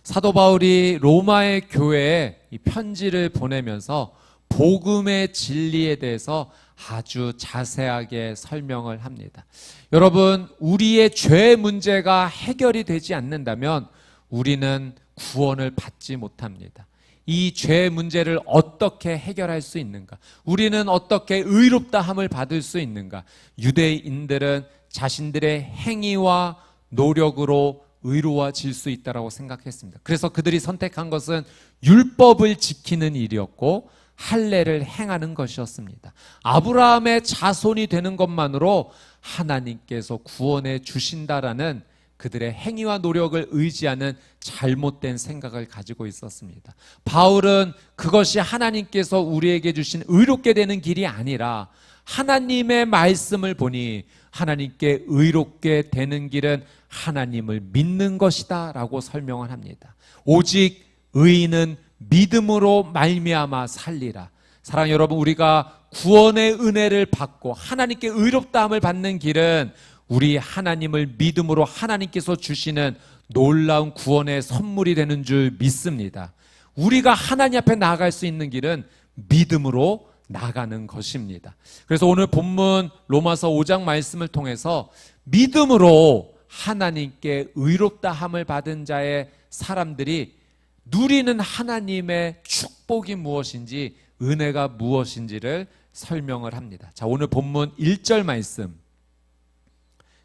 사도 바울이 로마의 교회에 이 편지를 보내면서 복음의 진리에 대해서 아주 자세하게 설명을 합니다. 여러분, 우리의 죄 문제가 해결이 되지 않는다면 우리는 구원을 받지 못합니다. 이 죄 문제를 어떻게 해결할 수 있는가? 우리는 어떻게 의롭다함을 받을 수 있는가? 유대인들은 자신들의 행위와 노력으로 의로워질 수 있다고 생각했습니다. 그래서 그들이 선택한 것은 율법을 지키는 일이었고 할례를 행하는 것이었습니다. 아브라함의 자손이 되는 것만으로 하나님께서 구원해 주신다라는 그들의 행위와 노력을 의지하는 잘못된 생각을 가지고 있었습니다. 바울은 그것이 하나님께서 우리에게 주신 의롭게 되는 길이 아니라 하나님의 말씀을 보니 하나님께 의롭게 되는 길은 하나님을 믿는 것이다 라고 설명을 합니다. 오직 의인은 믿음으로 말미암아 살리라. 사랑하는 여러분, 우리가 구원의 은혜를 받고 하나님께 의롭다함을 받는 길은 우리 하나님을 믿음으로 하나님께서 주시는 놀라운 구원의 선물이 되는 줄 믿습니다. 우리가 하나님 앞에 나아갈 수 있는 길은 믿음으로 나가는 것입니다. 그래서 오늘 본문 로마서 5장 말씀을 통해서 믿음으로 하나님께 의롭다함을 받은 자의 사람들이 누리는 하나님의 축복이 무엇인지, 은혜가 무엇인지를 설명을 합니다. 자, 오늘 본문 1절 말씀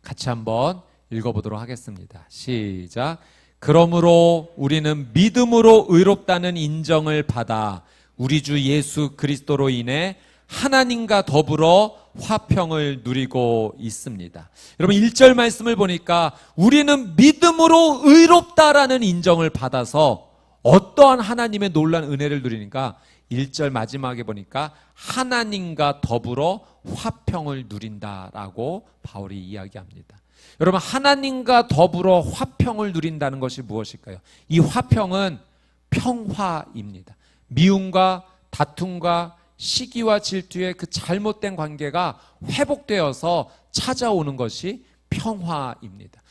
같이 한번 읽어보도록 하겠습니다. 시작. 그러므로 우리는 믿음으로 의롭다는 인정을 받아 우리 주 예수 그리스도로 인해 하나님과 더불어 화평을 누리고 있습니다. 여러분, 1절 말씀을 보니까 우리는 믿음으로 의롭다라는 인정을 받아서 어떠한 하나님의 놀라운 은혜를 누리니까 1절 마지막에 보니까 하나님과 더불어 화평을 누린다라고 바울이 이야기합니다. 여러분, 하나님과 더불어 화평을 누린다는 것이 무엇일까요? 이 화평은 평화입니다. 미움과 다툼과 시기와 질투의 그 잘못된 관계가 회복되어서 찾아오는 것이 평화입니다.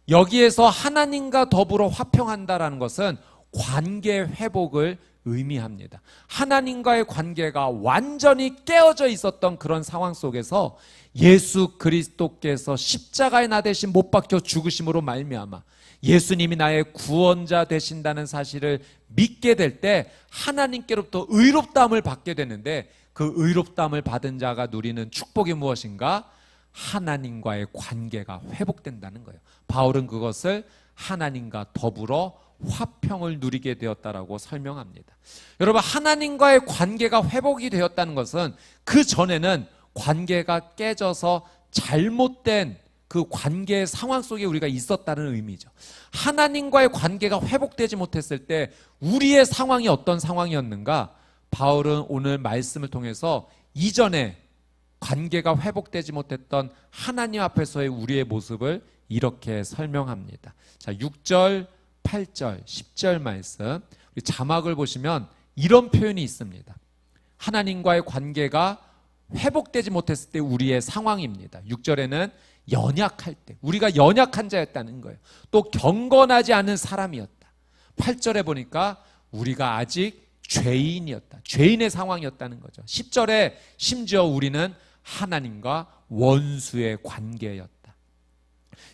여기에서 하나님과 더불어 화평한다라는 것은 관계 회복을 의미합니다. 하나님과의 관계가 완전히 깨어져 있었던 그런 상황 속에서 예수 그리스도께서 십자가에 나 대신 못 박혀 죽으심으로 말미암아 예수님이 나의 구원자 되신다는 사실을 믿게 될 때 하나님께로부터 의롭다함을 받게 되는데, 그 의롭다함을 받은 자가 누리는 축복이 무엇인가? 하나님과의 관계가 회복된다는 거예요. 바울은 그것을 하나님과 더불어 화평을 누리게 되었다라고 설명합니다. 여러분, 하나님과의 관계가 회복이 되었다는 것은 그 전에는 관계가 깨져서 잘못된 그 관계의 상황 속에 우리가 있었다는 의미죠. 하나님과의 관계가 회복되지 못했을 때 우리의 상황이 어떤 상황이었는가? 바울은 오늘 말씀을 통해서 이전에 관계가 회복되지 못했던 하나님 앞에서의 우리의 모습을 이렇게 설명합니다. 자, 6절, 8절, 10절 말씀, 우리 자막을 보시면 이런 표현이 있습니다. 하나님과의 관계가 회복되지 못했을 때 우리의 상황입니다. 6절에는 연약할 때, 우리가 연약한 자였다는 거예요. 또 경건하지 않은 사람이었다. 8절에 보니까 우리가 아직 죄인이었다. 죄인의 상황이었다는 거죠. 10절에 심지어 우리는 하나님과 원수의 관계였다.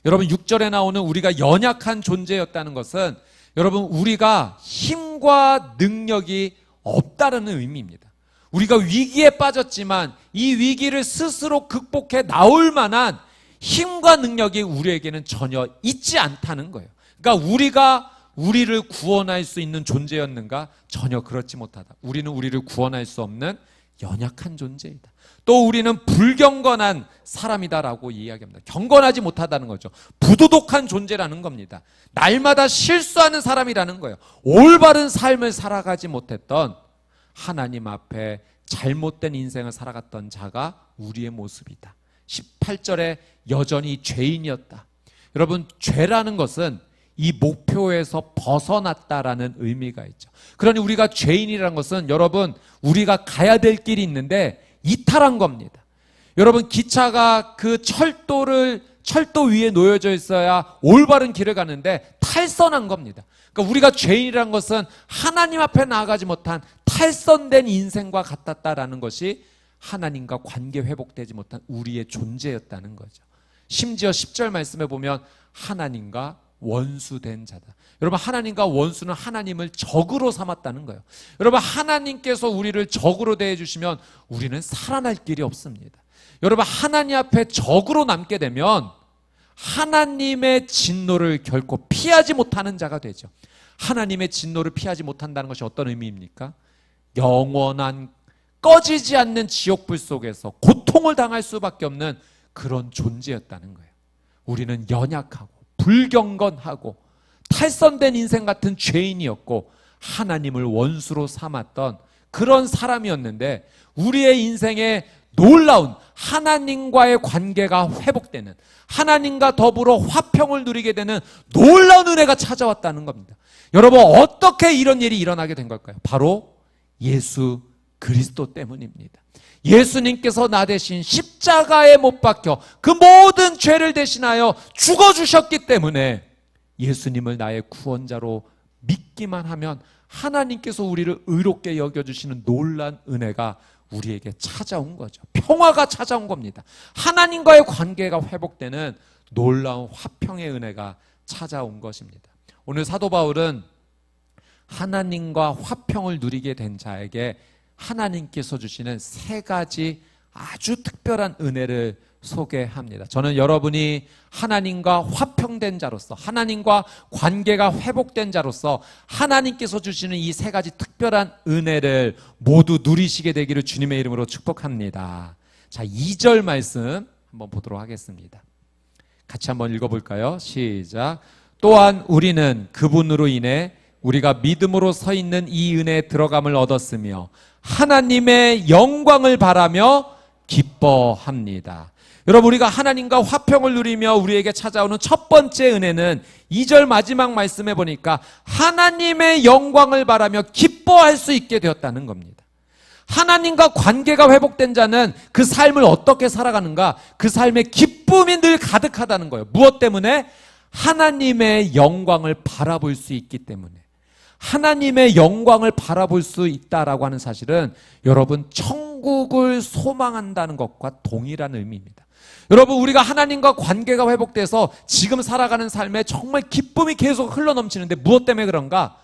여러분, 6절에 나오는 우리가 연약한 존재였다는 것은 여러분, 우리가 힘과 능력이 없다는 의미입니다. 우리가 위기에 빠졌지만 이 위기를 스스로 극복해 나올 만한 힘과 능력이 우리에게는 전혀 있지 않다는 거예요. 그러니까 우리가 우리를 구원할 수 있는 존재였는가? 전혀 그렇지 못하다. 우리는 우리를 구원할 수 없는 연약한 존재이다. 또 우리는 불경건한 사람이다라고 이야기합니다. 경건하지 못하다는 거죠. 부도덕한 존재라는 겁니다. 날마다 실수하는 사람이라는 거예요. 올바른 삶을 살아가지 못했던, 하나님 앞에 잘못된 인생을 살아갔던 자가 우리의 모습이다. 18절에 여전히 죄인이었다. 여러분, 죄라는 것은 이 목표에서 벗어났다라는 의미가 있죠. 그러니 우리가 죄인이라는 것은 여러분, 우리가 가야 될 길이 있는데 이탈한 겁니다. 여러분, 기차가 그 철도 위에 놓여져 있어야 올바른 길을 가는데 탈선한 겁니다. 그러니까 우리가 죄인이란 것은 하나님 앞에 나아가지 못한 탈선된 인생과 같았다라는 것이 하나님과 관계 회복되지 못한 우리의 존재였다는 거죠. 심지어 10절 말씀에 보면 하나님과 원수된 자다. 여러분, 하나님과 원수는 하나님을 적으로 삼았다는 거예요. 여러분, 하나님께서 우리를 적으로 대해주시면 우리는 살아날 길이 없습니다. 여러분, 하나님 앞에 적으로 남게 되면 하나님의 진노를 결코 피하지 못하는 자가 되죠. 하나님의 진노를 피하지 못한다는 것이 어떤 의미입니까? 영원한 꺼지지 않는 지옥불 속에서 고통을 당할 수밖에 없는 그런 존재였다는 거예요. 우리는 연약하고 불경건하고 탈선된 인생 같은 죄인이었고 하나님을 원수로 삼았던 그런 사람이었는데, 우리의 인생에 놀라운 하나님과의 관계가 회복되는, 하나님과 더불어 화평을 누리게 되는 놀라운 은혜가 찾아왔다는 겁니다. 여러분, 어떻게 이런 일이 일어나게 된 걸까요? 바로 예수 그리스도 때문입니다. 예수님께서 나 대신 십자가에 못 박혀 그 모든 죄를 대신하여 죽어주셨기 때문에 예수님을 나의 구원자로 믿기만 하면 하나님께서 우리를 의롭게 여겨주시는 놀라운 은혜가 우리에게 찾아온 거죠. 평화가 찾아온 겁니다. 하나님과의 관계가 회복되는 놀라운 화평의 은혜가 찾아온 것입니다. 오늘 사도 바울은 하나님과 화평을 누리게 된 자에게 하나님께서 주시는 세 가지 아주 특별한 은혜를 소개합니다. 저는 여러분이 하나님과 화평된 자로서, 하나님과 관계가 회복된 자로서 하나님께서 주시는 이 세 가지 특별한 은혜를 모두 누리시게 되기를 주님의 이름으로 축복합니다. 자, 2절 말씀 한번 보도록 하겠습니다. 같이 한번 읽어볼까요? 시작. 또한 우리는 그분으로 인해 우리가 믿음으로 서 있는 이 은혜에 들어감을 얻었으며 하나님의 영광을 바라며 기뻐합니다. 여러분, 우리가 하나님과 화평을 누리며 우리에게 찾아오는 첫 번째 은혜는 2절 마지막 말씀에 보니까 하나님의 영광을 바라며 기뻐할 수 있게 되었다는 겁니다. 하나님과 관계가 회복된 자는 그 삶을 어떻게 살아가는가? 그 삶에 기쁨이 늘 가득하다는 거예요. 무엇 때문에? 하나님의 영광을 바라볼 수 있기 때문에. 하나님의 영광을 바라볼 수 있다라고 하는 사실은 여러분, 천국을 소망한다는 것과 동일한 의미입니다. 여러분, 우리가 하나님과 관계가 회복돼서 지금 살아가는 삶에 정말 기쁨이 계속 흘러넘치는데 무엇 때문에 그런가?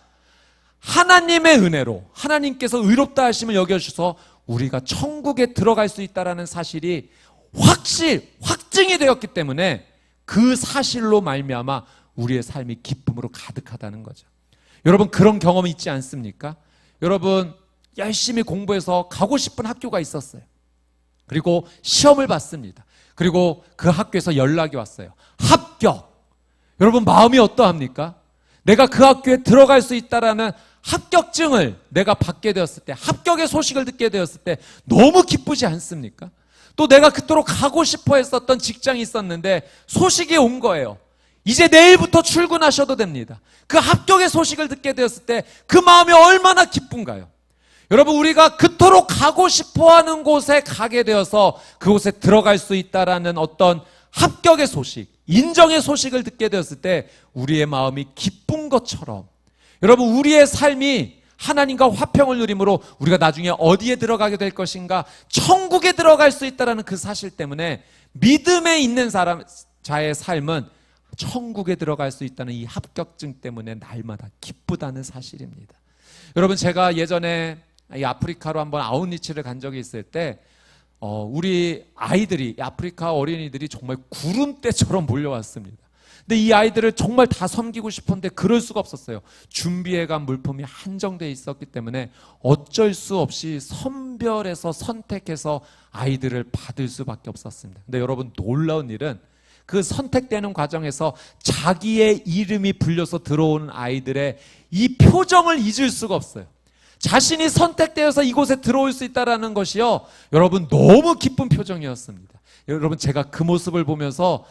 하나님의 은혜로, 하나님께서 의롭다 하심을 여겨주셔서 우리가 천국에 들어갈 수 있다는 사실이 확증이 되었기 때문에 그 사실로 말미암아 우리의 삶이 기쁨으로 가득하다는 거죠. 여러분, 그런 경험이 있지 않습니까? 여러분, 열심히 공부해서 가고 싶은 학교가 있었어요. 그리고 시험을 봤습니다. 그리고 그 학교에서 연락이 왔어요. 합격! 여러분, 마음이 어떠합니까? 내가 그 학교에 들어갈 수 있다라는 합격증을 내가 받게 되었을 때, 합격의 소식을 듣게 되었을 때 너무 기쁘지 않습니까? 또 내가 그토록 가고 싶어 했었던 직장이 있었는데 소식이 온 거예요. 이제 내일부터 출근하셔도 됩니다. 그 합격의 소식을 듣게 되었을 때 그 마음이 얼마나 기쁜가요? 여러분, 우리가 그토록 가고 싶어하는 곳에 가게 되어서 그곳에 들어갈 수 있다라는 어떤 합격의 소식, 인정의 소식을 듣게 되었을 때 우리의 마음이 기쁜 것처럼, 여러분, 우리의 삶이 하나님과 화평을 누림으로 우리가 나중에 어디에 들어가게 될 것인가? 천국에 들어갈 수 있다라는 그 사실 때문에 믿음에 있는 자의 삶은 천국에 들어갈 수 있다는 이 합격증 때문에 날마다 기쁘다는 사실입니다. 여러분, 제가 예전에 이 아프리카로 한번 아웃리치를 간 적이 있을 때 우리 아이들이, 아프리카 어린이들이 정말 구름대처럼 몰려왔습니다. 근데 이 아이들을 정말 다 섬기고 싶었는데 그럴 수가 없었어요. 준비해간 물품이 한정되어 있었기 때문에 어쩔 수 없이 선별해서 선택해서 아이들을 받을 수밖에 없었습니다. 근데 여러분, 놀라운 일은 그 선택되는 과정에서 자기의 이름이 불려서 들어오는 아이들의 이 표정을 잊을 수가 없어요. 자신이 선택되어서 이곳에 들어올 수 있다는 것이요, 여러분, 너무 기쁜 표정이었습니다. 여러분, 제가 그 모습을 보면서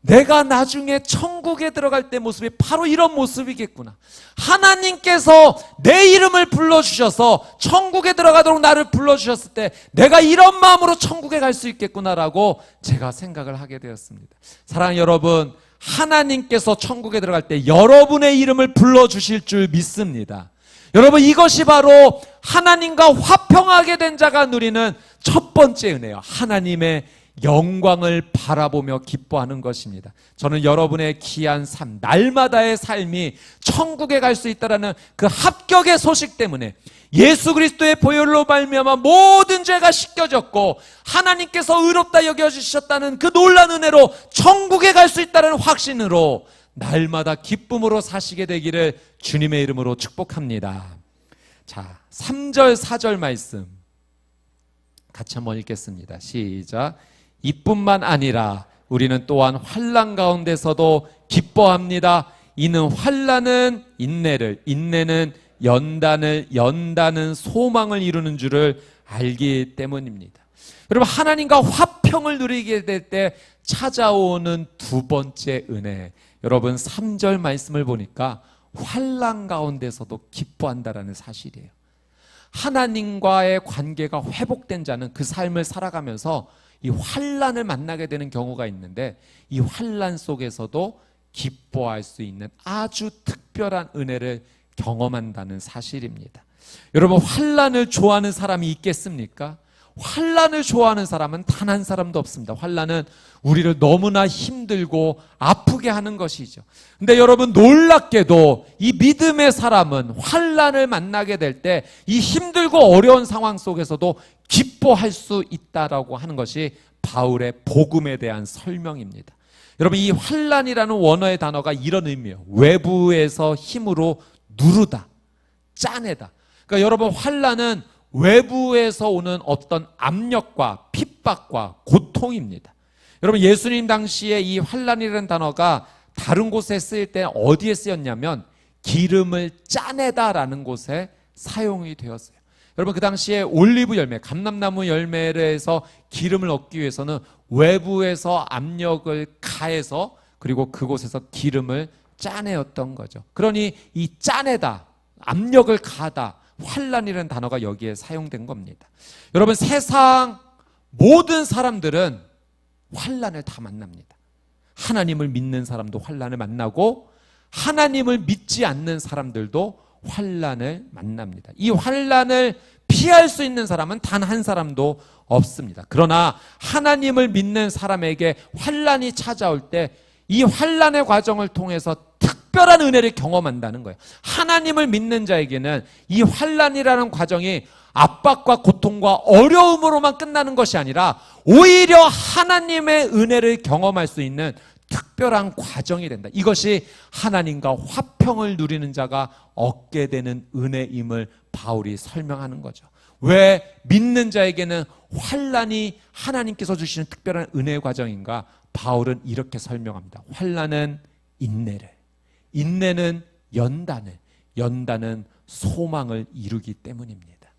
내가 나중에 천국에 들어갈 때 모습이 바로 이런 모습이겠구나. 하나님께서 내 이름을 불러주셔서 천국에 들어가도록 나를 불러주셨을 때 내가 이런 마음으로 천국에 갈 수 있겠구나라고 제가 생각을 하게 되었습니다. 사랑하는 여러분, 하나님께서 천국에 들어갈 때 여러분의 이름을 불러주실 줄 믿습니다. 여러분, 이것이 바로 하나님과 화평하게 된 자가 누리는 첫 번째 은혜요. 하나님의 영광을 바라보며 기뻐하는 것입니다. 저는 여러분의 귀한 삶, 날마다의 삶이 천국에 갈 수 있다는 그 합격의 소식 때문에 예수 그리스도의 보혈로 말미암아 모든 죄가 씻겨졌고 하나님께서 의롭다 여겨주셨다는 그 놀라운 은혜로 천국에 갈 수 있다는 확신으로 날마다 기쁨으로 사시게 되기를 주님의 이름으로 축복합니다. 자, 3절 4절 말씀 같이 한번 읽겠습니다. 시작. 이뿐만 아니라 우리는 또한 환난 가운데서도 기뻐합니다. 이는 환난은 인내를, 인내는 연단을, 연단은 소망을 이루는 줄을 알기 때문입니다. 여러분, 하나님과 화평을 누리게 될 때 찾아오는 두 번째 은혜, 여러분 3절 말씀을 보니까 환난 가운데서도 기뻐한다라는 사실이에요. 하나님과의 관계가 회복된 자는 그 삶을 살아가면서 이 환난을 만나게 되는 경우가 있는데 이 환난 속에서도 기뻐할 수 있는 아주 특별한 은혜를 경험한다는 사실입니다. 여러분, 환난을 좋아하는 사람이 있겠습니까? 환난을 좋아하는 사람은 단 한 사람도 없습니다. 환난은 우리를 너무나 힘들고 아프게 하는 것이죠. 근데 여러분, 놀랍게도 이 믿음의 사람은 환난을 만나게 될 때 이 힘들고 어려운 상황 속에서도 기뻐할 수 있다라고 하는 것이 바울의 복음에 대한 설명입니다. 여러분, 이 환난이라는 원어의 단어가 이런 의미예요. 외부에서 힘으로 누르다, 짜내다. 그러니까 여러분, 환난은 외부에서 오는 어떤 압력과 핍박과 고통입니다. 여러분, 예수님 당시에 이 환난이라는 단어가 다른 곳에 쓰일 때 어디에 쓰였냐면 기름을 짜내다라는 곳에 사용이 되었어요. 여러분, 그 당시에 올리브 열매, 감람나무 열매를 해서 기름을 얻기 위해서는 외부에서 압력을 가해서 그리고 그곳에서 기름을 짜내었던 거죠. 그러니 이 짜내다, 압력을 가하다, 환난이라는 단어가 여기에 사용된 겁니다. 여러분, 세상 모든 사람들은 환난을 다 만납니다. 하나님을 믿는 사람도 환난을 만나고 하나님을 믿지 않는 사람들도 환난을 만납니다. 이 환난을 피할 수 있는 사람은 단 한 사람도 없습니다. 그러나 하나님을 믿는 사람에게 환난이 찾아올 때 이 환난의 과정을 통해서 특별한 은혜를 경험한다는 거예요. 하나님을 믿는 자에게는 이 환난이라는 과정이 압박과 고통과 어려움으로만 끝나는 것이 아니라 오히려 하나님의 은혜를 경험할 수 있는 특별한 과정이 된다. 이것이 하나님과 화평을 누리는 자가 얻게 되는 은혜임을 바울이 설명하는 거죠. 왜 믿는 자에게는 환난이 하나님께서 주시는 특별한 은혜의 과정인가? 바울은 이렇게 설명합니다. 환난은 인내를, 인내는 연단을, 연단은 소망을 이루기 때문입니다.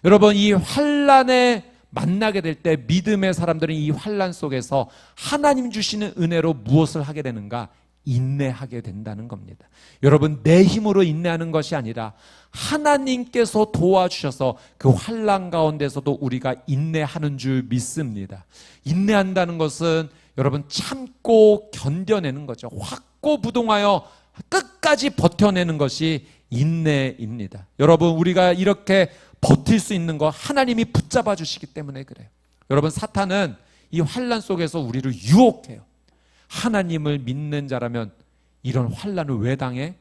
여러분, 이 환난에 만나게 될 때 믿음의 사람들은 이 환난 속에서 하나님 주시는 은혜로 무엇을 하게 되는가? 인내하게 된다는 겁니다. 여러분, 내 힘으로 인내하는 것이 아니라 하나님께서 도와주셔서 그 환난 가운데서도 우리가 인내하는 줄 믿습니다. 인내한다는 것은 여러분, 참고 견뎌내는 거죠. 확고부동하여 끝까지 버텨내는 것이 인내입니다. 여러분, 우리가 이렇게 버틸 수 있는 거 하나님이 붙잡아 주시기 때문에 그래요. 여러분, 사탄은 이 환난 속에서 우리를 유혹해요. 하나님을 믿는 자라면 이런 환난을 왜 당해?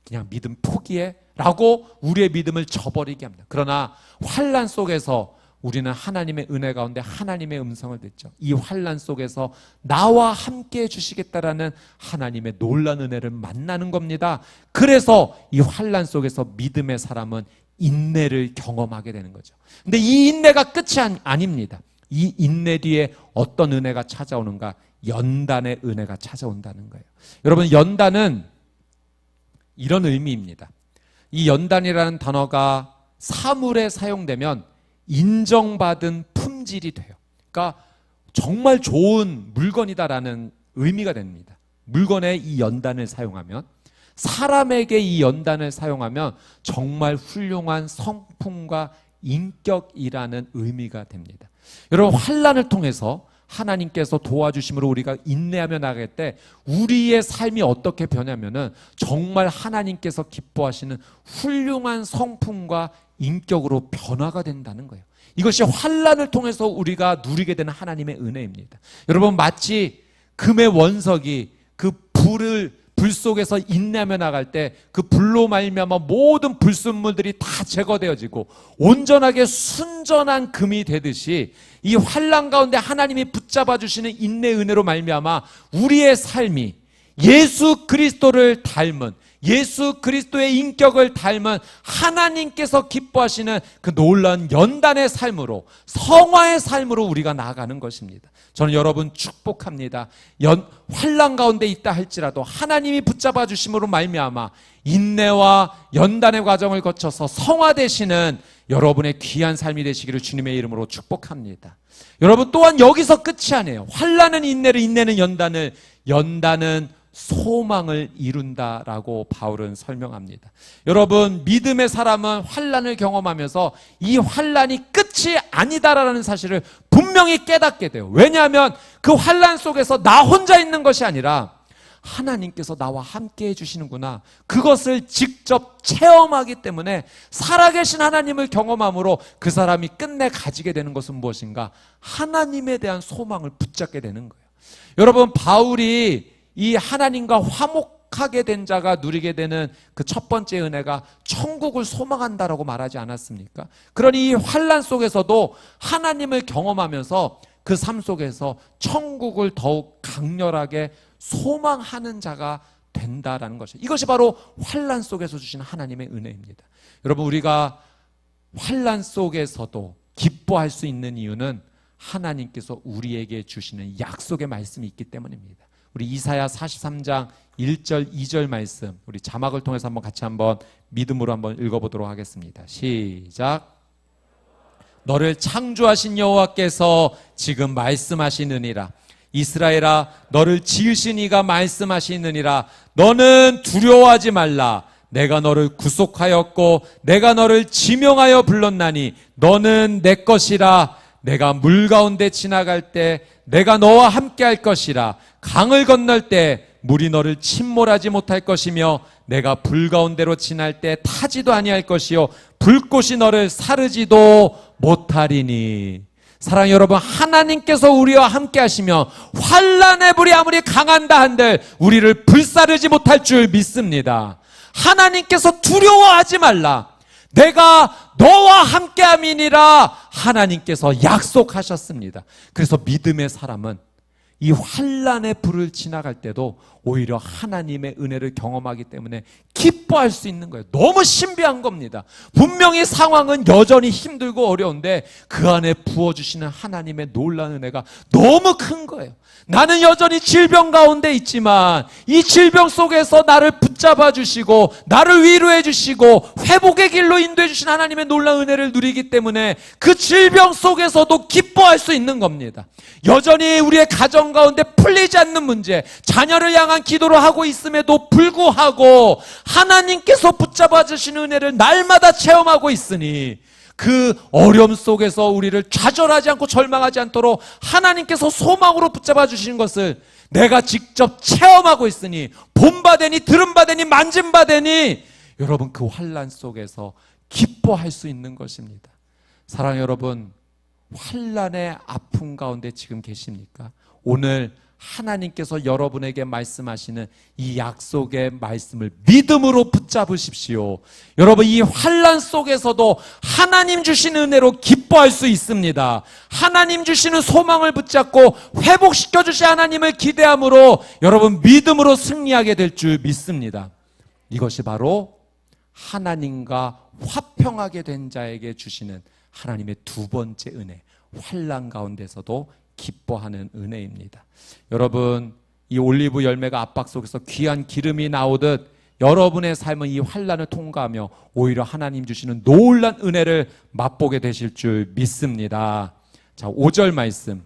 그냥 믿음 포기해? 라고 우리의 믿음을 저버리게 합니다. 그러나 환난 속에서 우리는 하나님의 은혜 가운데 하나님의 음성을 듣죠. 이 환난 속에서 나와 함께 해주시겠다라는 하나님의 놀라운 은혜를 만나는 겁니다. 그래서 이 환난 속에서 믿음의 사람은 인내를 경험하게 되는 거죠. 근데 이 인내가 끝이 아닙니다. 이 인내 뒤에 어떤 은혜가 찾아오는가? 연단의 은혜가 찾아온다는 거예요. 여러분, 연단은 이런 의미입니다. 이 연단이라는 단어가 사물에 사용되면 인정받은 품질이 돼요. 그러니까 정말 좋은 물건이다라는 의미가 됩니다. 물건에 이 연단을 사용하면, 사람에게 이 연단을 사용하면 정말 훌륭한 성품과 인격이라는 의미가 됩니다. 여러분, 환난을 통해서 하나님께서 도와주심으로 우리가 인내하며 나갈 때 우리의 삶이 어떻게 변하면은 정말 하나님께서 기뻐하시는 훌륭한 성품과 인격으로 변화가 된다는 거예요. 이것이 환난을 통해서 우리가 누리게 되는 하나님의 은혜입니다. 여러분, 마치 금의 원석이 그 불 속에서 인내하며 나갈 때 그 불로 말미암아 모든 불순물들이 다 제거되어지고 온전하게 순전한 금이 되듯이 이 환난 가운데 하나님이 붙잡아 주시는 인내 은혜로 말미암아 우리의 삶이 예수 그리스도를 닮은, 예수 그리스도의 인격을 닮은 하나님께서 기뻐하시는 그 놀라운 연단의 삶으로, 성화의 삶으로 우리가 나아가는 것입니다. 저는 여러분 축복합니다. 환난 가운데 있다 할지라도 하나님이 붙잡아 주심으로 말미암아 인내와 연단의 과정을 거쳐서 성화되시는 여러분의 귀한 삶이 되시기를 주님의 이름으로 축복합니다. 여러분, 또한 여기서 끝이 아니에요. 환난은 인내를, 인내는 연단을, 연단은 소망을 이룬다라고 바울은 설명합니다. 여러분, 믿음의 사람은 환난을 경험하면서 이 환난이 끝이 아니다라는 사실을 분명히 깨닫게 돼요. 왜냐하면 그 환난 속에서 나 혼자 있는 것이 아니라 하나님께서 나와 함께 해주시는구나, 그것을 직접 체험하기 때문에 살아계신 하나님을 경험함으로 그 사람이 끝내 가지게 되는 것은 무엇인가? 하나님에 대한 소망을 붙잡게 되는 거예요. 여러분, 바울이 이 하나님과 화목하게 된 자가 누리게 되는 그 첫 번째 은혜가 천국을 소망한다라고 말하지 않았습니까? 그러니 이 환난 속에서도 하나님을 경험하면서 그 삶 속에서 천국을 더욱 강렬하게 소망하는 자가 된다라는 것이죠. 이것이 바로 환난 속에서 주신 하나님의 은혜입니다. 여러분, 우리가 환난 속에서도 기뻐할 수 있는 이유는 하나님께서 우리에게 주시는 약속의 말씀이 있기 때문입니다. 우리 이사야 43장 1절 2절 말씀, 우리 자막을 통해서 같이 믿음으로 읽어보도록 하겠습니다. 시작. 너를 창조하신 여호와께서 지금 말씀하시느니라. 이스라엘아, 너를 지으신 이가 말씀하시느니라. 너는 두려워하지 말라. 내가 너를 구속하였고 내가 너를 지명하여 불렀나니 너는 내 것이라. 내가 물 가운데 지나갈 때 내가 너와 함께 할 것이라. 강을 건널 때 물이 너를 침몰하지 못할 것이며 내가 불 가운데로 지날 때 타지도 아니할 것이요 불꽃이 너를 사르지도 못하리니. 사랑하는 여러분, 하나님께서 우리와 함께 하시며 환난의 불이 아무리 강한다 한들 우리를 불사르지 못할 줄 믿습니다. 하나님께서 두려워하지 말라. 내가 너와 함께함이니라 하나님께서 약속하셨습니다. 그래서 믿음의 사람은 이 환난의 불을 지나갈 때도 오히려 하나님의 은혜를 경험하기 때문에 기뻐할 수 있는 거예요. 너무 신비한 겁니다. 분명히 상황은 여전히 힘들고 어려운데 그 안에 부어주시는 하나님의 놀라운 은혜가 너무 큰 거예요. 나는 여전히 질병 가운데 있지만 이 질병 속에서 나를 붙잡아 주시고 나를 위로해 주시고 회복의 길로 인도해 주신 하나님의 놀라운 은혜를 누리기 때문에 그 질병 속에서도 기뻐할 수 있는 겁니다. 여전히 우리의 가정 가운데 풀리지 않는 문제, 자녀를 향한 기도를 하고 있음에도 불구하고 하나님께서 붙잡아 주시는 은혜를 날마다 체험하고 있으니 그 어려움 속에서 우리를 좌절하지 않고 절망하지 않도록 하나님께서 소망으로 붙잡아 주시는 것을 내가 직접 체험하고 있으니 본바되니 들은바되니 만진바되니 여러분, 그 환난 속에서 기뻐할 수 있는 것입니다. 사랑하는 여러분, 환난의 아픔 가운데 지금 계십니까? 오늘 하나님께서 여러분에게 말씀하시는 이 약속의 말씀을 믿음으로 붙잡으십시오. 여러분, 이 환난 속에서도 하나님 주시는 은혜로 기뻐할 수 있습니다. 하나님 주시는 소망을 붙잡고 회복시켜 주신 하나님을 기대함으로 여러분 믿음으로 승리하게 될 줄 믿습니다. 이것이 바로 하나님과 화평하게 된 자에게 주시는 하나님의 두 번째 은혜, 환난 가운데서도 기뻐하는 은혜입니다. 여러분, 이 올리브 열매가 압박 속에서 귀한 기름이 나오듯 여러분의 삶은 이 환난을 통과하며 오히려 하나님 주시는 놀라운 은혜를 맛보게 되실 줄 믿습니다. 자, 5절 말씀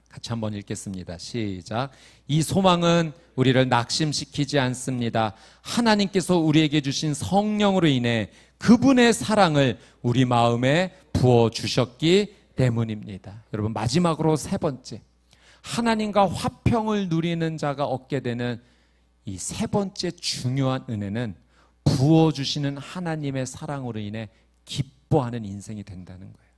같이 한번 읽겠습니다. 시작. 이 소망은 우리를 낙심시키지 않습니다. 하나님께서 우리에게 주신 성령으로 인해 그분의 사랑을 우리 마음에 부어주셨기 때문입니다. 여러분, 마지막으로 세 번째, 하나님과 화평을 누리는 자가 얻게 되는 이 세 번째 중요한 은혜는 부어주시는 하나님의 사랑으로 인해 기뻐하는 인생이 된다는 거예요.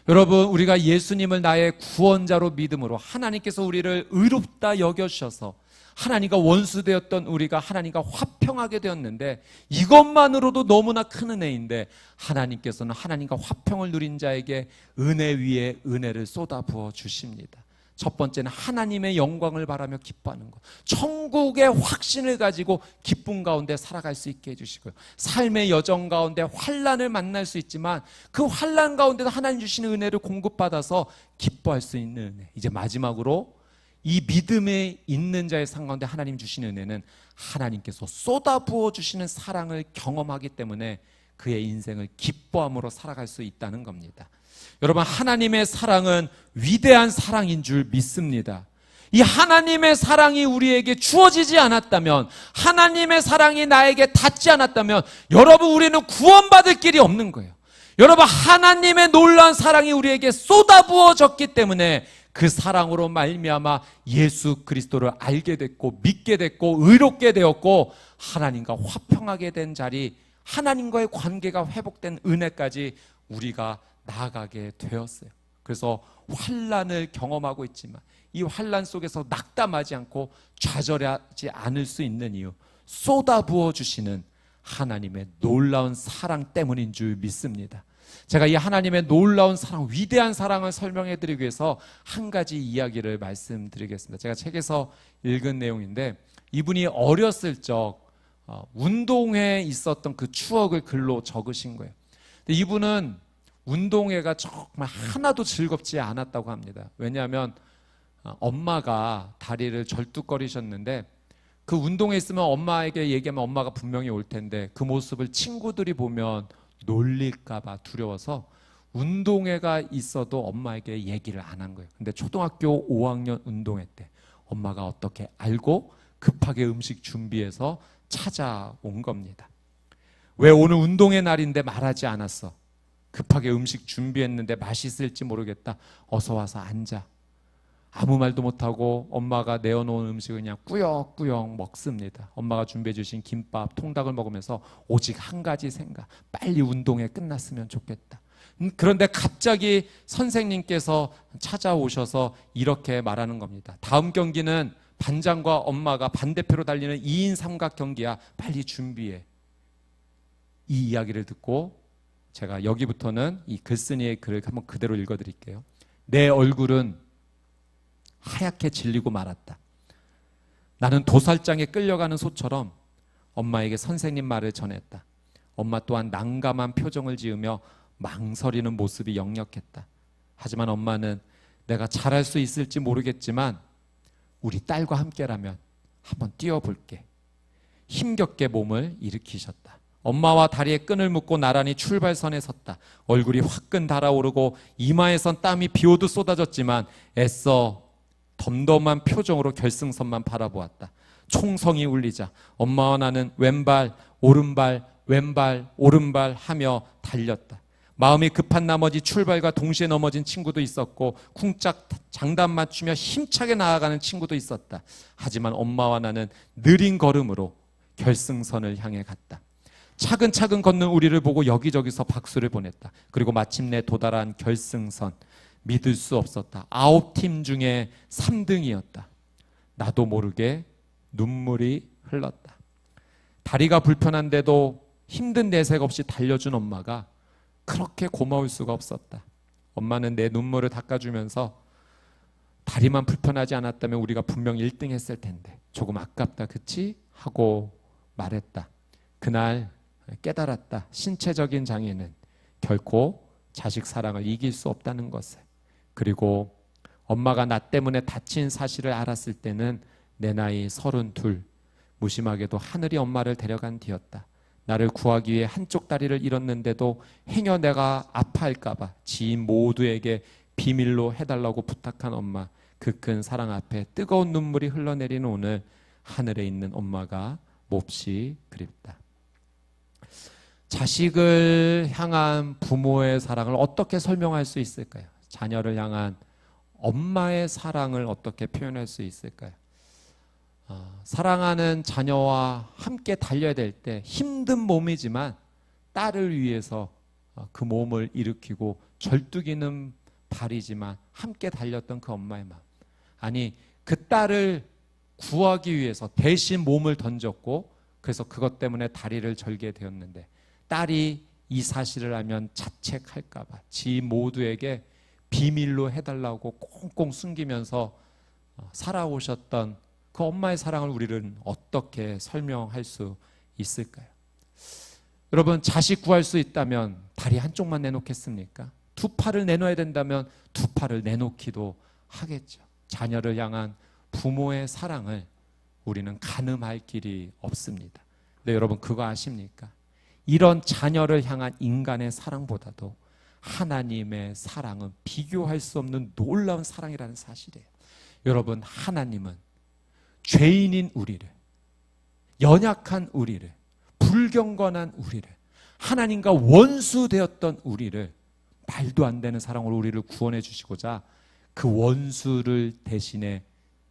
여러분, 우리가 예수님을 나의 구원자로 믿음으로 하나님께서 우리를 의롭다 여겨주셔서 하나님과 원수되었던 우리가 하나님과 화평하게 되었는데, 이것만으로도 너무나 큰 은혜인데 하나님께서는 하나님과 화평을 누린 자에게 은혜 위에 은혜를 쏟아부어 주십니다. 첫 번째는 하나님의 영광을 바라며 기뻐하는 것, 천국의 확신을 가지고 기쁨 가운데 살아갈 수 있게 해주시고요, 삶의 여정 가운데 환난을 만날 수 있지만 그 환난 가운데도 하나님 주시는 은혜를 공급받아서 기뻐할 수 있는 은혜. 이제 마지막으로 이 믿음에 있는 자의 삶 가운데 하나님 주시는 은혜는 하나님께서 쏟아부어 주시는 사랑을 경험하기 때문에 그의 인생을 기뻐함으로 살아갈 수 있다는 겁니다. 여러분, 하나님의 사랑은 위대한 사랑인 줄 믿습니다. 이 하나님의 사랑이 우리에게 주어지지 않았다면, 하나님의 사랑이 나에게 닿지 않았다면 여러분, 우리는 구원받을 길이 없는 거예요. 여러분, 하나님의 놀라운 사랑이 우리에게 쏟아부어졌기 때문에 그 사랑으로 말미암아 예수 그리스도를 알게 됐고 믿게 됐고 의롭게 되었고 하나님과 화평하게 된 자리, 하나님과의 관계가 회복된 은혜까지 우리가 나아가게 되었어요. 그래서 환난을 경험하고 있지만 이 환난 속에서 낙담하지 않고 좌절하지 않을 수 있는 이유, 쏟아부어 주시는 하나님의 놀라운 사랑 때문인 줄 믿습니다. 제가 이 하나님의 놀라운 사랑, 위대한 사랑을 설명해 드리기 위해서 한 가지 이야기를 말씀드리겠습니다. 제가 책에서 읽은 내용인데, 이분이 어렸을 적 운동회에 있었던 그 추억을 글로 적으신 거예요. 근데 이분은 운동회가 정말 하나도 즐겁지 않았다고 합니다. 왜냐하면 엄마가 다리를 절뚝거리셨는데, 그 운동회 있으면 엄마에게 얘기하면 엄마가 분명히 올 텐데 그 모습을 친구들이 보면 놀릴까봐 두려워서 운동회가 있어도 엄마에게 얘기를 안 한 거예요. 근데 초등학교 5학년 운동회 때 엄마가 어떻게 알고 급하게 음식 준비해서 찾아온 겁니다. 왜 오늘 운동회 날인데 말하지 않았어? 급하게 음식 준비했는데 맛있을지 모르겠다. 어서 와서 앉아. 아무 말도 못하고 엄마가 내어놓은 음식을 그냥 꾸역꾸역 먹습니다. 엄마가 준비해 주신 김밥, 통닭을 먹으면서 오직 한 가지 생각, 빨리 운동회 끝났으면 좋겠다. 그런데 갑자기 선생님께서 찾아오셔서 이렇게 말하는 겁니다. 다음 경기는 반장과 엄마가 반대표로 달리는 2인 삼각 경기야. 빨리 준비해. 이 이야기를 듣고 제가 여기부터는 이 글쓴이의 글을 한번 그대로 읽어드릴게요. 내 얼굴은 하얗게 질리고 말았다. 나는 도살장에 끌려가는 소처럼 엄마에게 선생님 말을 전했다. 엄마 또한 난감한 표정을 지으며 망설이는 모습이 역력했다. 하지만 엄마는 내가 잘할 수 있을지 모르겠지만 우리 딸과 함께라면 한번 뛰어볼게. 힘겹게 몸을 일으키셨다. 엄마와 다리에 끈을 묶고 나란히 출발선에 섰다. 얼굴이 화끈 달아오르고 이마에선 땀이 비오듯 쏟아졌지만 애써 덤덤한 표정으로 결승선만 바라보았다. 총성이 울리자 엄마와 나는 왼발, 오른발, 왼발, 오른발 하며 달렸다. 마음이 급한 나머지 출발과 동시에 넘어진 친구도 있었고 쿵짝 장단 맞추며 힘차게 나아가는 친구도 있었다. 하지만 엄마와 나는 느린 걸음으로 결승선을 향해 갔다. 차근차근 걷는 우리를 보고 여기저기서 박수를 보냈다. 그리고 마침내 도달한 결승선. 믿을 수 없었다. 9팀 중에 3등이었다. 나도 모르게 눈물이 흘렀다. 다리가 불편한데도 힘든 내색 없이 달려준 엄마가 그렇게 고마울 수가 없었다. 엄마는 내 눈물을 닦아주면서 다리만 불편하지 않았다면 우리가 분명 1등 했을 텐데 조금 아깝다 그치? 하고 말했다. 그날 깨달았다. 신체적인 장애는 결코 자식 사랑을 이길 수 없다는 것을. 그리고 엄마가 나 때문에 다친 사실을 알았을 때는 내 나이 32, 무심하게도 하늘이 엄마를 데려간 뒤였다. 나를 구하기 위해 한쪽 다리를 잃었는데도 행여 내가 아파할까봐 지인 모두에게 비밀로 해달라고 부탁한 엄마. 그 큰 사랑 앞에 뜨거운 눈물이 흘러내리는 오늘 하늘에 있는 엄마가 몹시 그립다. 자식을 향한 부모의 사랑을 어떻게 설명할 수 있을까요? 자녀를 향한 엄마의 사랑을 어떻게 표현할 수 있을까요? 사랑하는 자녀와 함께 달려야 될 때 힘든 몸이지만 딸을 위해서 그 몸을 일으키고 절뚝이는 발이지만 함께 달렸던 그 엄마의 마음. 아니, 그 딸을 구하기 위해서 대신 몸을 던졌고 그래서 그것 때문에 다리를 절게 되었는데 딸이 이 사실을 알면 자책할까 봐 지 모두에게 비밀로 해달라고 꽁꽁 숨기면서 살아오셨던 그 엄마의 사랑을 우리는 어떻게 설명할 수 있을까요? 여러분, 자식 구할 수 있다면 다리 한쪽만 내놓겠습니까? 두 팔을 내놔야 된다면 두 팔을 내놓기도 하겠죠. 자녀를 향한 부모의 사랑을 우리는 가늠할 길이 없습니다. 근데 여러분, 그거 아십니까? 이런 자녀를 향한 인간의 사랑보다도 하나님의 사랑은 비교할 수 없는 놀라운 사랑이라는 사실이에요. 여러분, 하나님은 죄인인 우리를, 연약한 우리를, 불경건한 우리를, 하나님과 원수되었던 우리를, 말도 안 되는 사랑으로 우리를 구원해 주시고자 그 원수를 대신에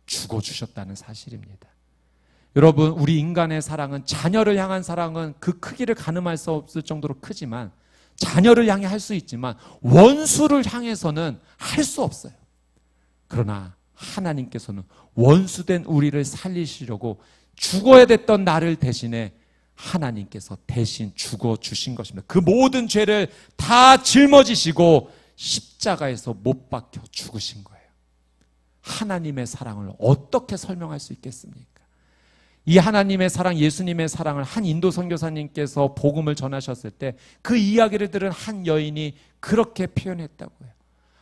죽어주셨다는 사실입니다. 여러분, 우리 인간의 사랑은, 자녀를 향한 사랑은 그 크기를 가늠할 수 없을 정도로 크지만, 자녀를 향해 할 수 있지만 원수를 향해서는 할 수 없어요. 그러나 하나님께서는 원수된 우리를 살리시려고 죽어야 됐던 나를 대신에 하나님께서 대신 죽어주신 것입니다. 그 모든 죄를 다 짊어지시고 십자가에서 못 박혀 죽으신 거예요. 하나님의 사랑을 어떻게 설명할 수 있겠습니까? 이 하나님의 사랑, 예수님의 사랑을 한 인도 선교사님께서 복음을 전하셨을 때 그 이야기를 들은 한 여인이 그렇게 표현했다고요.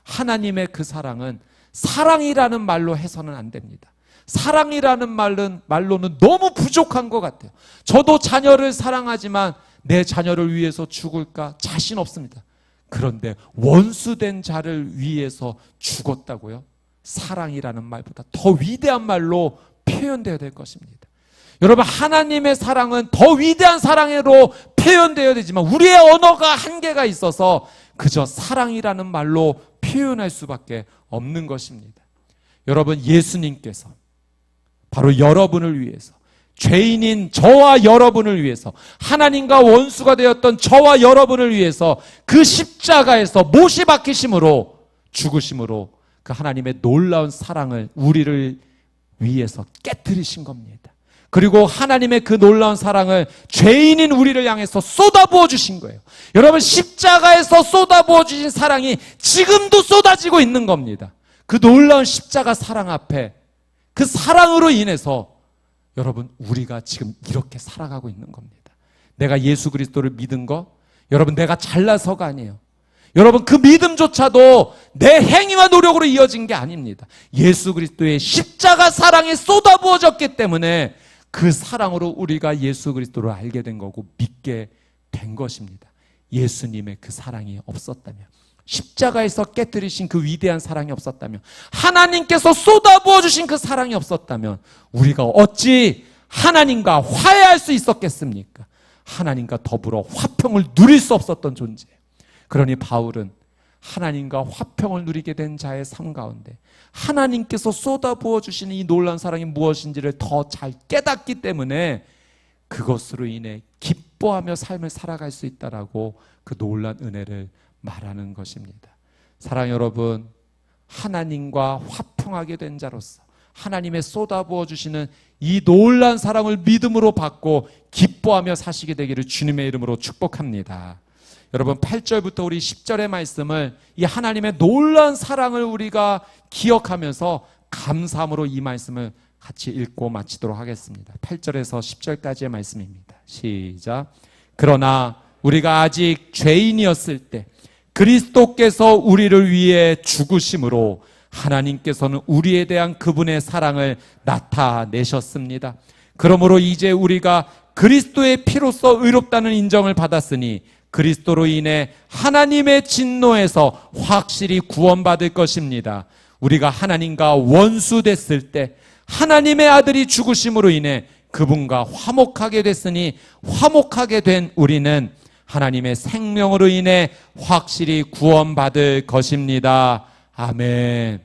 하나님의 그 사랑은 사랑이라는 말로 해서는 안 됩니다. 사랑이라는 말로는 너무 부족한 것 같아요. 저도 자녀를 사랑하지만 내 자녀를 위해서 죽을까 자신 없습니다. 그런데 원수된 자를 위해서 죽었다고요? 사랑이라는 말보다 더 위대한 말로 표현되어야 될 것입니다. 여러분, 하나님의 사랑은 더 위대한 사랑으로 표현되어야 되지만 우리의 언어가 한계가 있어서 그저 사랑이라는 말로 표현할 수밖에 없는 것입니다. 여러분, 예수님께서 바로 여러분을 위해서, 죄인인 저와 여러분을 위해서, 하나님과 원수가 되었던 저와 여러분을 위해서 그 십자가에서 못이 박히심으로, 죽으심으로 그 하나님의 놀라운 사랑을 우리를 위해서 깨뜨리신 겁니다. 그리고 하나님의 그 놀라운 사랑을 죄인인 우리를 향해서 쏟아부어 주신 거예요. 여러분, 십자가에서 쏟아부어 주신 사랑이 지금도 쏟아지고 있는 겁니다. 그 놀라운 십자가 사랑 앞에, 그 사랑으로 인해서 여러분, 우리가 지금 이렇게 살아가고 있는 겁니다. 내가 예수 그리스도를 믿은 거, 여러분, 내가 잘나서가 아니에요. 여러분, 그 믿음조차도 내 행위와 노력으로 이어진 게 아닙니다. 예수 그리스도의 십자가 사랑이 쏟아부어졌기 때문에 그 사랑으로 우리가 예수 그리스도를 알게 된 거고 믿게 된 것입니다. 예수님의 그 사랑이 없었다면, 십자가에서 깨뜨리신 그 위대한 사랑이 없었다면, 하나님께서 쏟아부어 주신 그 사랑이 없었다면 우리가 어찌 하나님과 화해할 수 있었겠습니까? 하나님과 더불어 화평을 누릴 수 없었던 존재예요. 그러니 바울은 하나님과 화평을 누리게 된 자의 삶 가운데 하나님께서 쏟아부어 주시는 이 놀라운 사랑이 무엇인지를 더 잘 깨닫기 때문에 그것으로 인해 기뻐하며 삶을 살아갈 수 있다라고 그 놀라운 은혜를 말하는 것입니다. 사랑 여러분, 하나님과 화평하게 된 자로서 하나님의 쏟아부어 주시는 이 놀라운 사랑을 믿음으로 받고 기뻐하며 사시게 되기를 주님의 이름으로 축복합니다. 여러분, 8절부터 우리 10절의 말씀을, 이 하나님의 놀라운 사랑을 우리가 기억하면서 감사함으로 이 말씀을 같이 읽고 마치도록 하겠습니다. 8절에서 10절까지의 말씀입니다. 시작. 그러나 우리가 아직 죄인이었을 때 그리스도께서 우리를 위해 죽으심으로 하나님께서는 우리에 대한 그분의 사랑을 나타내셨습니다. 그러므로 이제 우리가 그리스도의 피로써 의롭다는 인정을 받았으니 그리스도로 인해 하나님의 진노에서 확실히 구원받을 것입니다. 우리가 하나님과 원수됐을 때 하나님의 아들이 죽으심으로 인해 그분과 화목하게 됐으니 화목하게 된 우리는 하나님의 생명으로 인해 확실히 구원받을 것입니다. 아멘.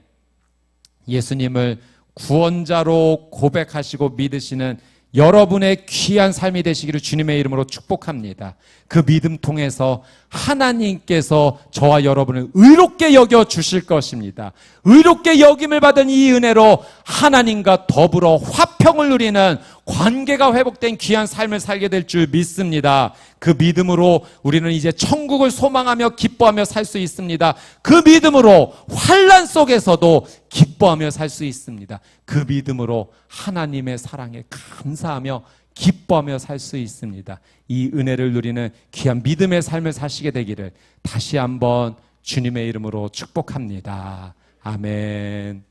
예수님을 구원자로 고백하시고 믿으시는 여러분의 귀한 삶이 되시기를 주님의 이름으로 축복합니다. 그 믿음 통해서 하나님께서 저와 여러분을 의롭게 여겨 주실 것입니다. 의롭게 여김을 받은 이 은혜로 하나님과 더불어 화평을 누리는 관계가 회복된 귀한 삶을 살게 될 줄 믿습니다. 그 믿음으로 우리는 이제 천국을 소망하며 기뻐하며 살 수 있습니다. 그 믿음으로 환난 속에서도 기뻐하며 살 수 있습니다. 그 믿음으로 하나님의 사랑에 감사하며 기뻐하며 살 수 있습니다. 이 은혜를 누리는 귀한 믿음의 삶을 사시게 되기를 다시 한번 주님의 이름으로 축복합니다. 아멘.